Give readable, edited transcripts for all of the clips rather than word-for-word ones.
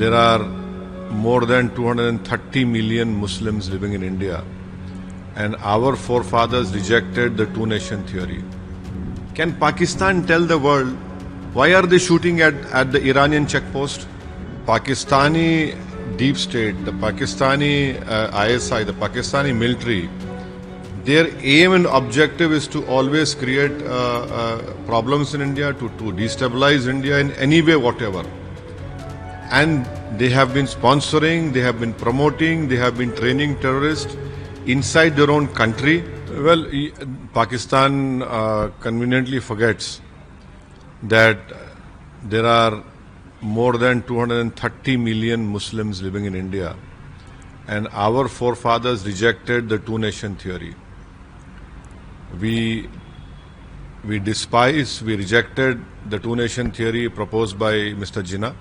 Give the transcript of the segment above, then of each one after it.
there are more than 230 million Muslims living in India, and our forefathers rejected the two-nation theory. Can Pakistan tell the world why are they shooting at the Iranian checkpost? Pakistani deep state, the Pakistani ISI, the Pakistani military, their aim and objective is to always create problems in India, to destabilize India in any way, whatever. And they have been sponsoring, they have been promoting, they have been training terrorists inside their own country. Well, Pakistan conveniently forgets that there are more than 230 million Muslims living in India, and our forefathers rejected the two-nation theory. We rejected the two-nation theory proposed by Mr. Jinnah,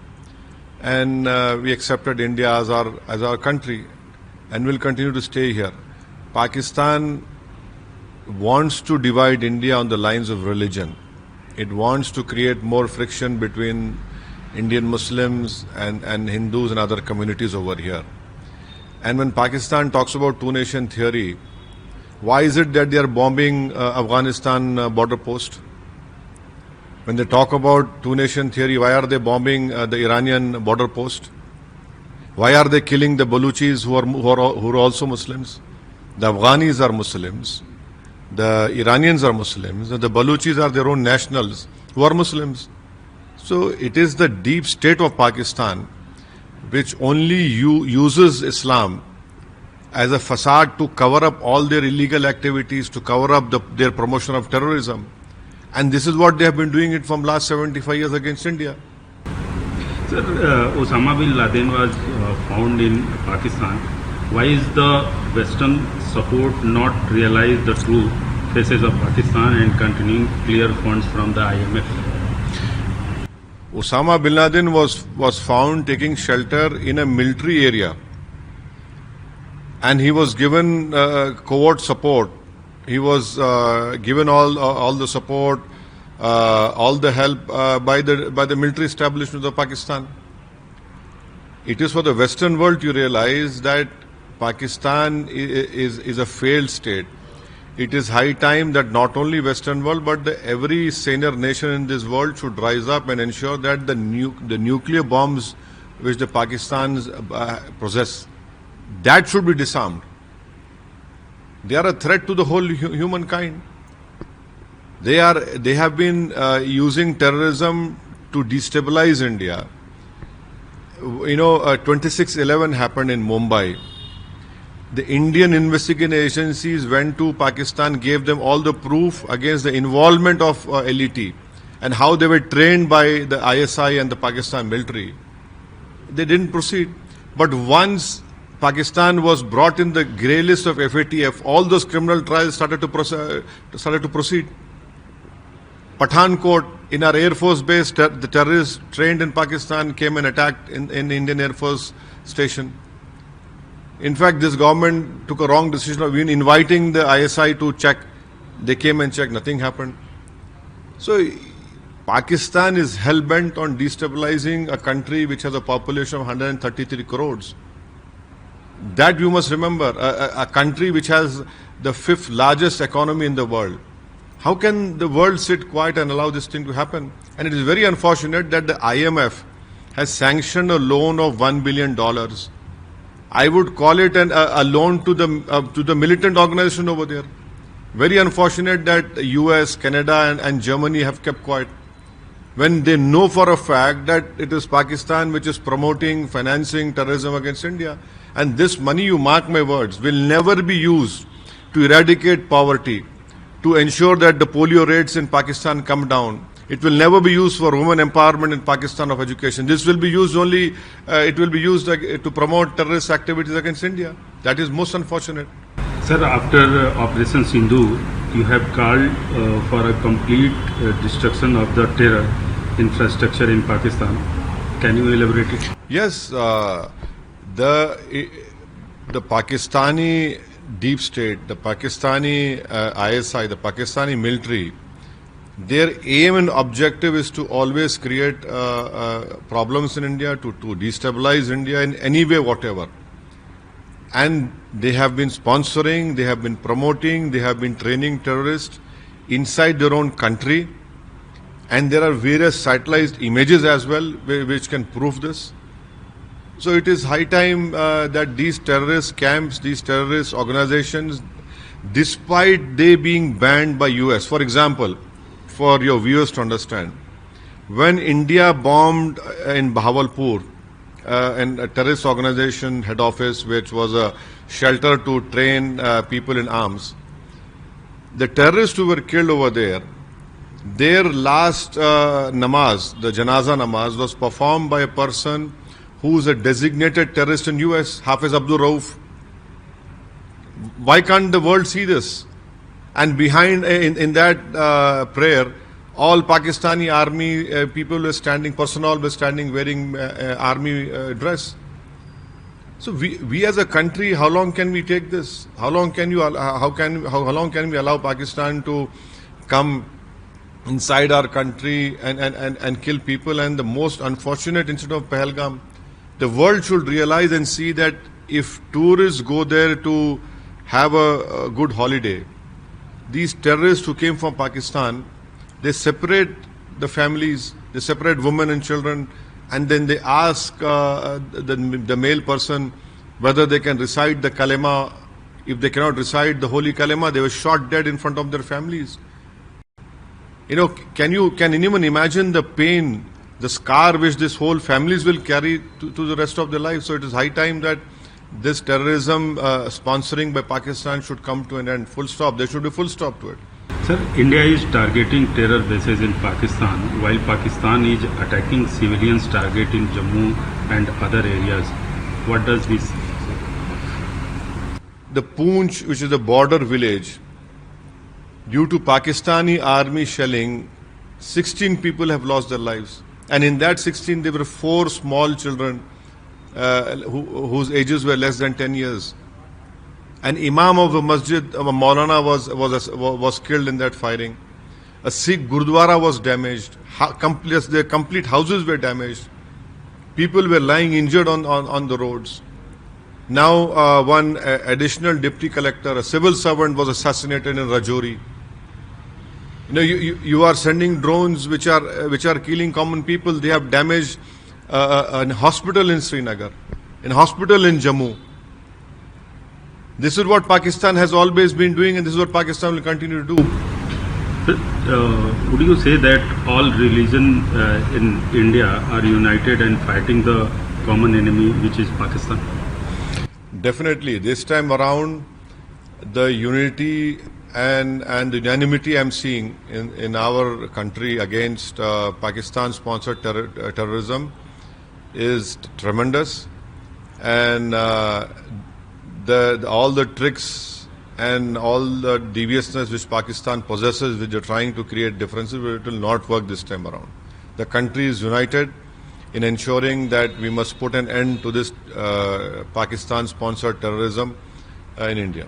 and we accepted India as our country, and will continue to stay here. Pakistan wants to divide India on the lines of religion. It wants to create more friction between Indian Muslims and Hindus and other communities over here. And when Pakistan talks about two-nation theory, why is it that they are bombing Afghanistan border post? When they talk about two-nation theory, why are they bombing the Iranian border post? Why are they killing the Baluchis who are also Muslims? The Afghanis are Muslims. The Iranians are Muslims. And the Baluchis are their own nationals who are Muslims. So it is the deep state of Pakistan which only uses Islam as a facade to cover up all their illegal activities, to cover up their promotion of terrorism. And this is what they have been doing it from last 75 years against India. Sir, Osama bin Laden was found in Pakistan. Why is the Western support not realize the true faces of Pakistan and continuing clear funds from the IMF? Osama bin Laden was found taking shelter in a military area, and he was given covert support. He was given all the support, all the help by the military establishment of Pakistan. It is for the Western world to realize that Pakistan is a failed state. It is high time that not only Western world but every senior nation in this world should rise up and ensure that the nuclear bombs which the Pakistans possess, that should be disarmed. They are a threat to the whole humankind. They have been using terrorism to destabilize India. 26/11 happened in Mumbai. The Indian investigating agencies went to Pakistan, gave them all the proof against the involvement of LET and how they were trained by the ISI and the Pakistan military. They didn't proceed. But once Pakistan was brought in the grey list of FATF, all those criminal trials started to proceed. Pathankot, in our Air Force base, the terrorists trained in Pakistan came and attacked in Indian Air Force station. In fact, this government took a wrong decision of even inviting the ISI to check. They came and checked, nothing happened. So Pakistan is hell-bent on destabilizing a country which has a population of 133 crores. That you must remember, a country which has the 5th largest economy in the world. How can the world sit quiet and allow this thing to happen? And it is very unfortunate that the IMF has sanctioned a loan of $1 billion. I would call it a loan to the militant organization over there. Very unfortunate that the US, Canada and Germany have kept quiet, when they know for a fact that it is Pakistan which is promoting, financing terrorism against India. And this money, you mark my words, will never be used to eradicate poverty, to ensure that the polio rates in Pakistan come down. It will never be used for women empowerment in Pakistan of education. This will be used only, it will be used to promote terrorist activities against India. That is most unfortunate. Sir, after Operation Sindhu, you have called for a complete destruction of the terror infrastructure in Pakistan. Can you elaborate it? Yes, the Pakistani deep state, the Pakistani ISI, the Pakistani military, Their aim and objective is to always create problems in India, to destabilize India in any way, whatever. And they have been sponsoring, they have been promoting, they have been training terrorists inside their own country. And there are various satellite images as well which can prove this. So it is high time that these terrorist camps, these terrorist organizations, despite they being banned by US, for example, for your viewers to understand, when India bombed in Bahawalpur, and a terrorist organization head office, which was a shelter to train people in arms, the terrorists who were killed over there, their last namaz, the janaza namaz, was performed by a person who is a designated terrorist in US, Hafiz Abdul Rauf. Why can't the world see this? And behind, in that prayer, all Pakistani army people were standing, personnel were standing wearing army dress. So we as a country, how long can we take this? How long can you? How long can we allow Pakistan to come inside our country and kill people? And the most unfortunate incident of Pahalgam, the world should realize and see that if tourists go there to have a good holiday, these terrorists who came from Pakistan, they separate the families, they separate women and children, and then they ask the male person whether they can recite the kalima. If they cannot recite the holy kalima, they were shot dead in front of their families. You know, can anyone imagine the pain, the scar which this whole families will carry to the rest of their lives? So it is high time that this terrorism sponsoring by Pakistan should come to an end. Full stop. There should be full stop to it. Sir, India is targeting terror bases in Pakistan, while Pakistan is attacking civilians targeted in Jammu and other areas. What does this say? The Poonch, which is a border village, due to Pakistani army shelling, 16 people have lost their lives. And in that 16, there were 4 small children whose ages were less than 10 years. An imam of a masjid, Maulana, was killed in that firing. A Sikh Gurdwara was damaged. Their complete houses were damaged. People were lying injured on the roads. Now, one additional deputy collector, a civil servant, was assassinated in Rajouri. You know, you are sending drones which are killing common people. They have damaged a hospital in Srinagar, a hospital in Jammu. This is what Pakistan has always been doing, and this is what Pakistan will continue to do. Would you say that all religion in India are united and fighting the common enemy, which is Pakistan? Definitely. This time around, the unity and the unanimity I'm seeing in our country against Pakistan-sponsored terrorism is tremendous. And all the tricks and all the deviousness which Pakistan possesses, which are trying to create differences, it will not work this time around. The country is united in ensuring that we must put an end to this Pakistan-sponsored terrorism in India.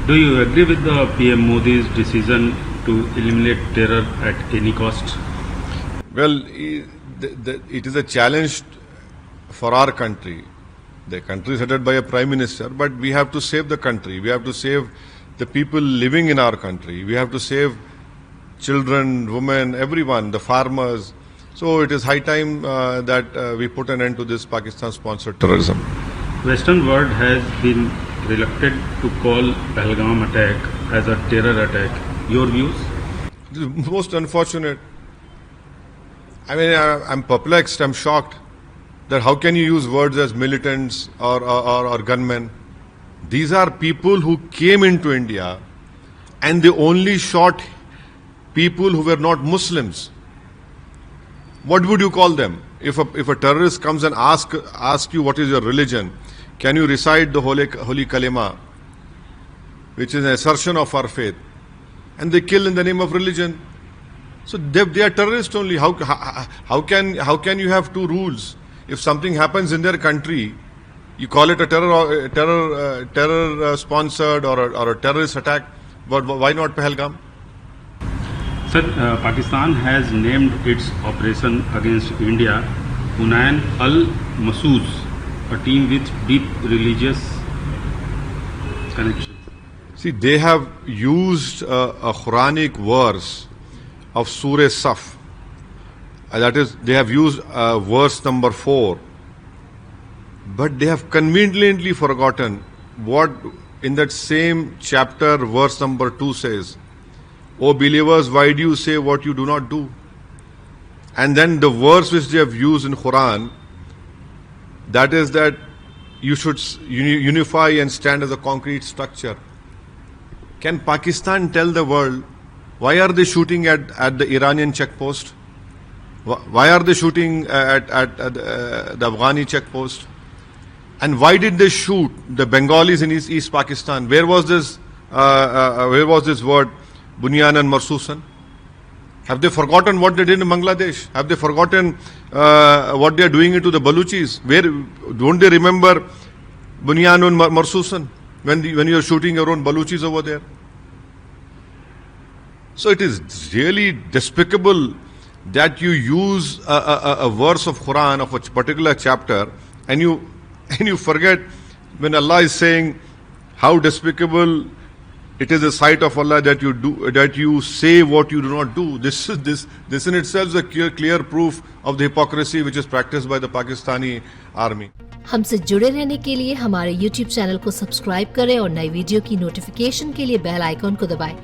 Do you agree with the PM Modi's decision to eliminate terror at any cost? Well, it is a challenge for our country. The country is headed by a prime minister, but we have to save the country. We have to save the people living in our country. We have to save children, women, everyone, the farmers. So it is high time that we put an end to this Pakistan-sponsored terrorism. Western world has been reluctant to call Pahalgam attack as a terror attack. Your views? It is most unfortunate. I mean, I'm perplexed, I'm shocked that how can you use words as militants or gunmen? These are people who came into India and they only shot people who were not Muslims. What would you call them? If a terrorist comes and asks you what is your religion, can you recite the holy kalima, which is an assertion of our faith, and they kill in the name of religion? So they are terrorists only. How can you have two rules? If something happens in their country, you call it a terror sponsored or a terrorist attack, but why not Pahalgam? Sir, Pakistan has named its operation against India Hunayn al-Masous, a team with deep religious connections. See, they have used a Quranic verse of Surah Saf. That is, they have used verse number 4. But they have conveniently forgotten what in that same chapter, verse number 2 says, "O believers, why do you say what you do not do?" And then the verse which they have used in Quran, that is that you should unify and stand as a concrete structure. Can Pakistan tell the world why are they shooting at the Iranian checkpost? Why are they shooting at the Afghani checkpost? And why did they shoot the Bengalis in East Pakistan? Where was this word, Bunyan and Marsusan? Have they forgotten what they did in Bangladesh? Have they forgotten what they are doing to the Baluchis? Don't they remember Bunyan and Marsusan when you are shooting your own Baluchis over there? So it is really despicable that you use a verse of Quran of a particular chapter and you forget when Allah is saying how despicable it is a sight of Allah that you say what you do not do. This in itself is a clear proof of the hypocrisy which is practiced by the Pakistani army. हमसे जुड़े रहने के लिए हमारे YouTube channel को subscribe करें और नई वीडियो की नोटिफिकेशन के लिए बेल आइकॉन को दबाएं।